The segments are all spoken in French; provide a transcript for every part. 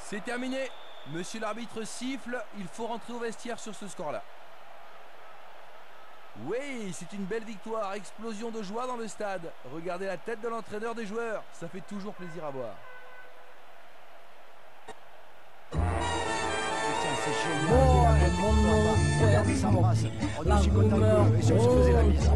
C'est terminé. Monsieur l'arbitre siffle, il faut rentrer au vestiaire sur ce score-là. Oui, c'est une belle victoire, explosion de joie dans le stade. Regardez la tête de l'entraîneur des joueurs, ça fait toujours plaisir à voir. Mon nom c'est s'embrasse. On est aussi content que et si on se faisait la mise.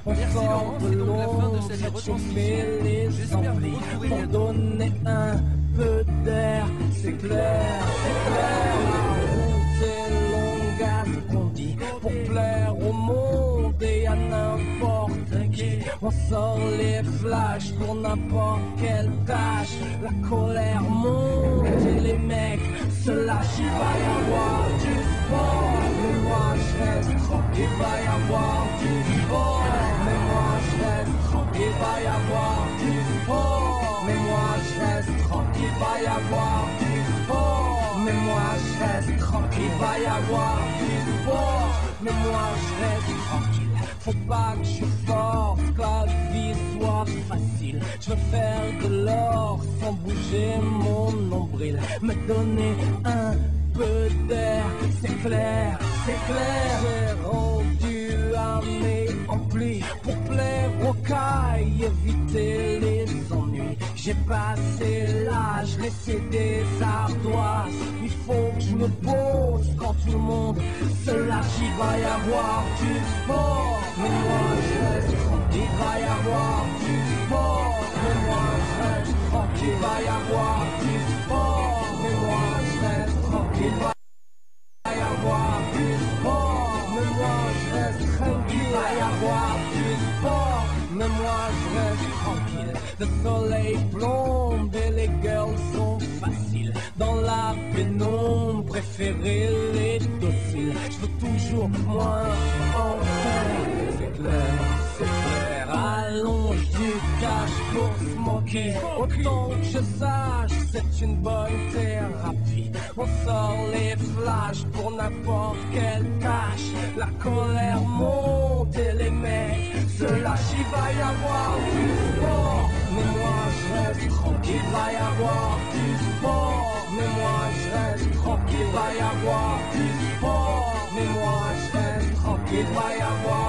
Merci Laurent, c'est donc la fin de cette retransmission. J'espère vous retrouver pour donner un peu d'air. C'est clair, la route est longue à ce qu'on dit. Pour plaire au monde et à n'importe qui. On sort les flashs pour n'importe quelle tâche. La colère monte et les mecs se lâchent. Il va y avoir du sport, mais moi je reste tranquille. Il va y avoir du sport, mais moi je reste tranquille. Il va y avoir du sport, mais moi je reste tranquille. Il va y avoir du sport, mais moi je reste tranquille. Il va y avoir du sport, mais moi je reste tranquille. Faut pas que je force, que la vie soit facile. Je veux faire de l'or sans bouger mon nombril. Me donner un peu d'air, c'est clair, c'est clair. J'ai rendu à mes amplis pour plaire aux cailles, éviter les ennuis. J'ai passé l'âge, laissé des ardoises. Il faut que je me pose quand tout le monde se lâche. Il va y avoir du sport, mais moi je reste tranquille. Il va y avoir du sport, mais moi je reste tranquille. Il va y avoir du sport, mais moi je reste tranquille. Il va y avoir du sport, mais moi je reste tranquille. Il va y avoir du sport, mais moi je reste tranquille. Le soleil plombe et les girls sont faciles. Dans la pénombre, préférer les dociles. Je veux toujours moins en faire. C'est clair, c'est clair. Allonge du cash pour se moquer. Autant que je sache, c'est une bonne thérapie. On sort les flashs pour n'importe quelle tâche. La colère monte et les mecs se lâchent. Il va y avoir du sport, mais moi je reste tranquille. Il va y avoir du sport, mais moi je reste tranquille. Il va y avoir du sport, mais moi je reste tranquille. Il va y avoir